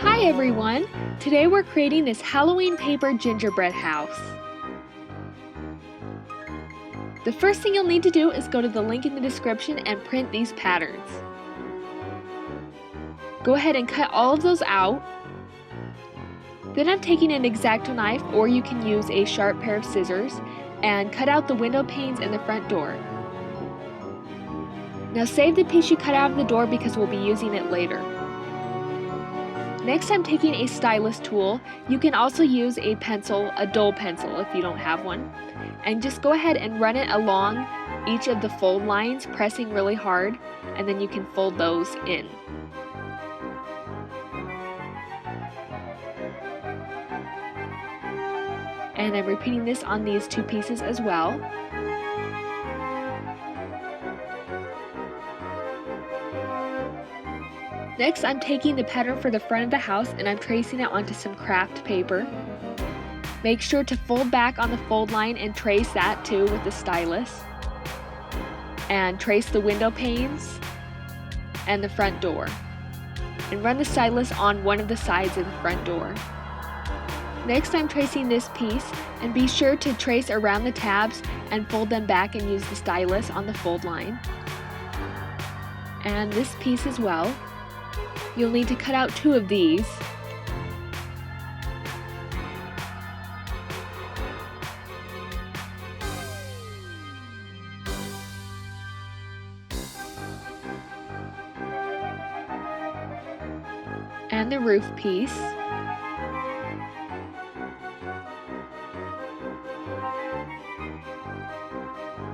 Hi everyone! Today we're creating this Halloween paper gingerbread house. The first thing you'll need to do is go to the link in the description and print these patterns. Go ahead and cut all of those out. Then I'm taking an X-Acto knife, or you can use a sharp pair of scissors, and cut out the window panes and the front door. Now save the piece you cut out of the door because we'll be using it later. Next, I'm taking a stylus tool. You can also use a pencil, a dull pencil if you don't have one. And just go ahead and run it along each of the fold lines, pressing really hard, and then you can fold those in. And I'm repeating this on these two pieces as well. Next, I'm taking the pattern for the front of the house and I'm tracing it onto some craft paper. Make sure to fold back on the fold line and trace that too with the stylus. And trace the window panes and the front door. And run the stylus on one of the sides of the front door. Next, I'm tracing this piece, and be sure to trace around the tabs and fold them back and use the stylus on the fold line. And this piece as well. You'll need to cut out two of these. And the roof piece.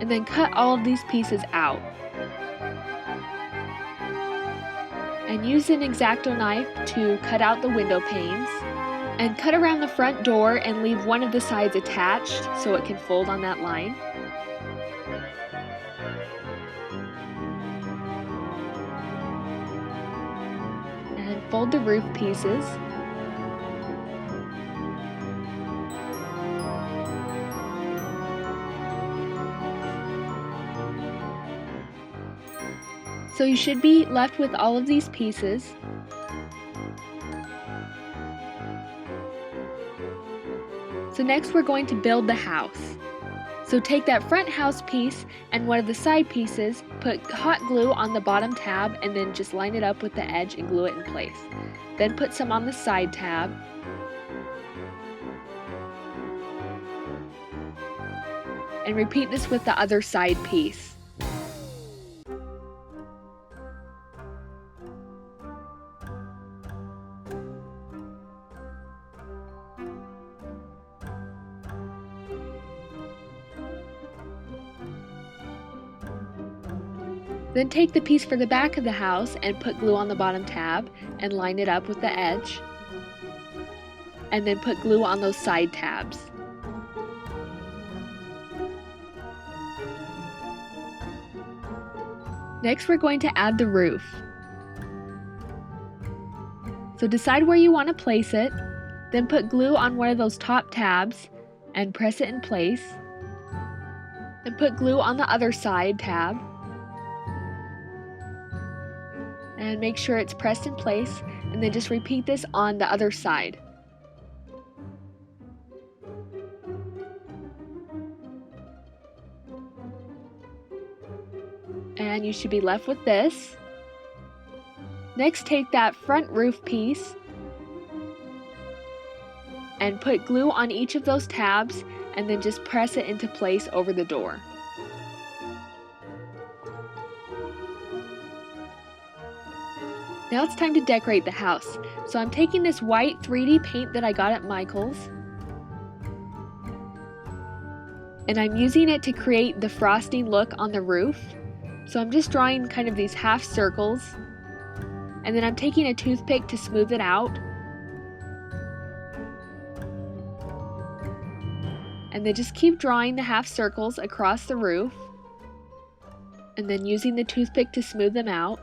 And then cut all of these pieces out. And use an X-Acto knife to cut out the window panes. And cut around the front door and leave one of the sides attached so it can fold on that line. And fold the roof pieces. So you should be left with all of these pieces. So next we're going to build the house. So take that front house piece and one of the side pieces, put hot glue on the bottom tab and then just line it up with the edge and glue it in place. Then put some on the side tab. And repeat this with the other side piece. Then take the piece for the back of the house and put glue on the bottom tab and line it up with the edge. And then put glue on those side tabs. Next we're going to add the roof. So decide where you want to place it, then put glue on one of those top tabs and press it in place. Then put glue on the other side tab. And make sure it's pressed in place, and then just repeat this on the other side. And you should be left with this. Next, take that front roof piece and put glue on each of those tabs and then just press it into place over the door. Now it's time to decorate the house. So I'm taking this white 3D paint that I got at Michael's, and I'm using it to create the frosting look on the roof. So I'm just drawing kind of these half circles, and then I'm taking a toothpick to smooth it out. And then just keep drawing the half circles across the roof, and then using the toothpick to smooth them out.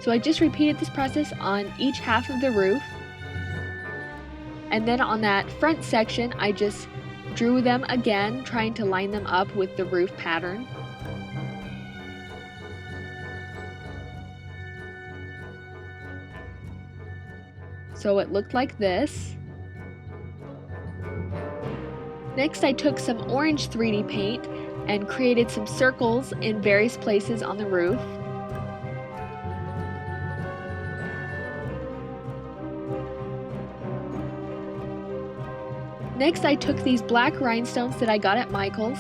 So I just repeated this process on each half of the roof. And then on that front section, I just drew them again, trying to line them up with the roof pattern. So it looked like this. Next, I took some orange 3D paint and created some circles in various places on the roof. Next, I took these black rhinestones that I got at Michael's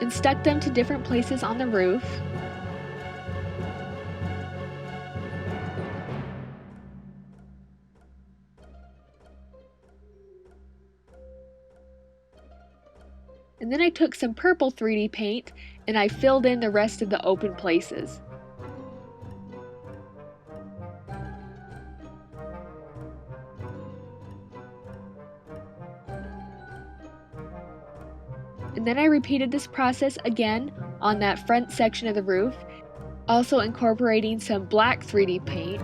and stuck them to different places on the roof. And then I took some purple 3D paint and I filled in the rest of the open places. And then I repeated this process again on that front section of the roof, also incorporating some black 3D paint.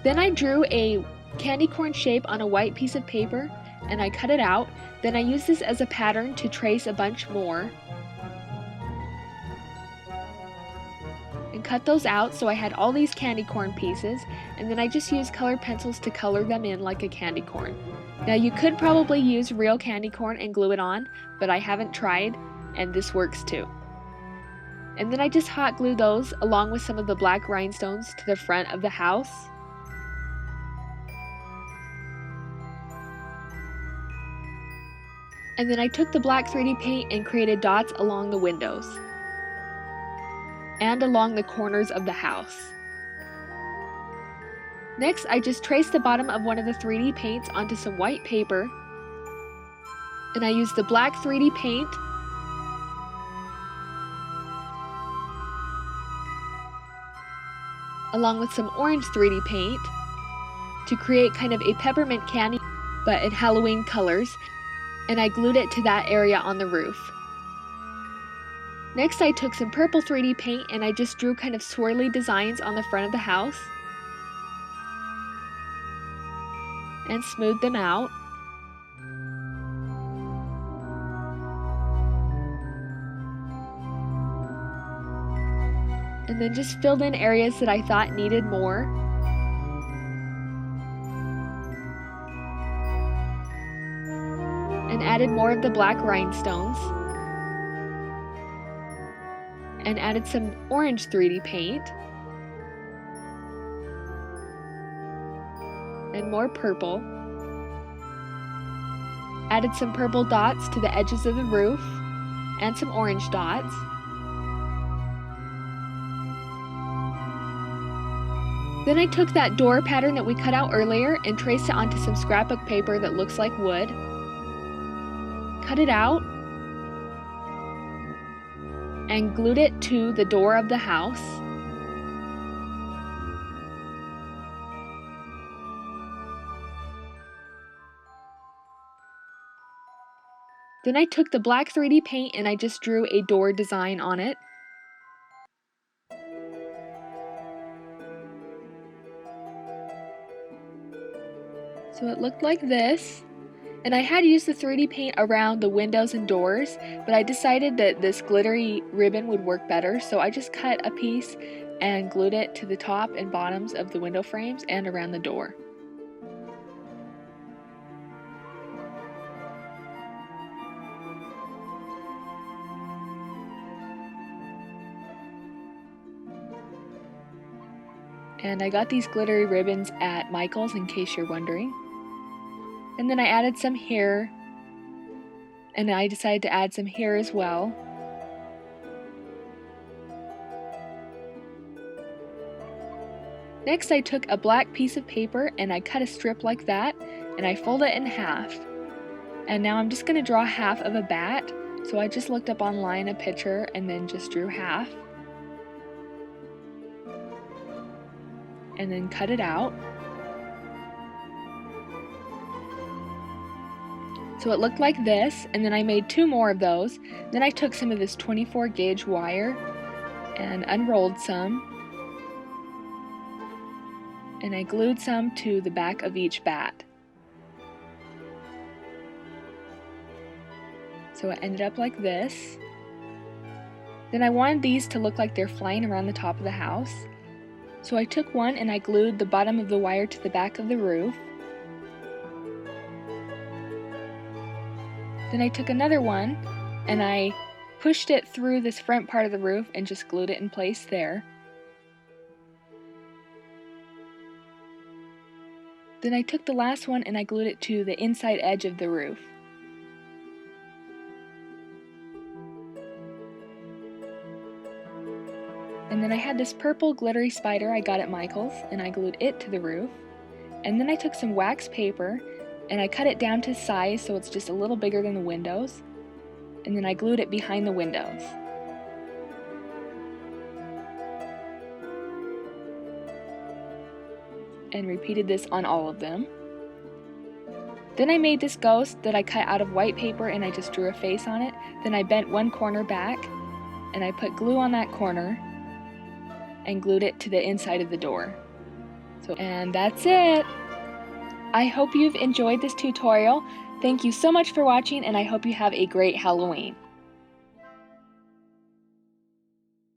Then I drew a candy corn shape on a white piece of paper and I cut it out. Then I used this as a pattern to trace a bunch more and cut those out, so I had all these candy corn pieces, and then I just used colored pencils to color them in like a candy corn. Now you could probably use real candy corn and glue it on, but I haven't tried, and this works too. And then I just hot glued those along with some of the black rhinestones to the front of the house. And then I took the black 3D paint and created dots along the windows and along the corners of the house. Next, I just traced the bottom of one of the 3D paints onto some white paper, and I used the black 3D paint along with some orange 3D paint to create kind of a peppermint candy, but in Halloween colors, and I glued it to that area on the roof. Next, I took some purple 3D paint and I just drew kind of swirly designs on the front of the house and smoothed them out. And then just filled in areas that I thought needed more. And added more of the black rhinestones. And added some orange 3D paint. And more purple. Added some purple dots to the edges of the roof and some orange dots. Then I took that door pattern that we cut out earlier and traced it onto some scrapbook paper that looks like wood. Cut it out and glued it to the door of the house. Then I took the black 3D paint and I just drew a door design on it. So it looked like this. And I had used the 3D paint around the windows and doors, but I decided that this glittery ribbon would work better, so I just cut a piece and glued it to the top and bottoms of the window frames and around the door. And I got these glittery ribbons at Michael's, in case you're wondering. And then I added some here, and I decided to add some here as well. Next, I took a black piece of paper and I cut a strip like that, and I fold it in half. And now I'm just going to draw half of a bat, so I just looked up online a picture and then just drew half. And then cut it out. So it looked like this, and then I made 2 more of those. Then I took some of this 24 gauge wire and unrolled some, and I glued some to the back of each bat. So it ended up like this. Then I wanted these to look like they're flying around the top of the house. So I took one and I glued the bottom of the wire to the back of the roof. Then I took another one and I pushed it through this front part of the roof and just glued it in place there. Then I took the last one and I glued it to the inside edge of the roof. And then I had this purple glittery spider I got at Michael's, and I glued it to the roof. And then I took some wax paper and I cut it down to size so it's just a little bigger than the windows. And then I glued it behind the windows. And repeated this on all of them. Then I made this ghost that I cut out of white paper and I just drew a face on it. Then I bent one corner back and I put glue on that corner and glued it to the inside of the door. And that's it! I hope you've enjoyed this tutorial. Thank you so much for watching, and I hope you have a great Halloween.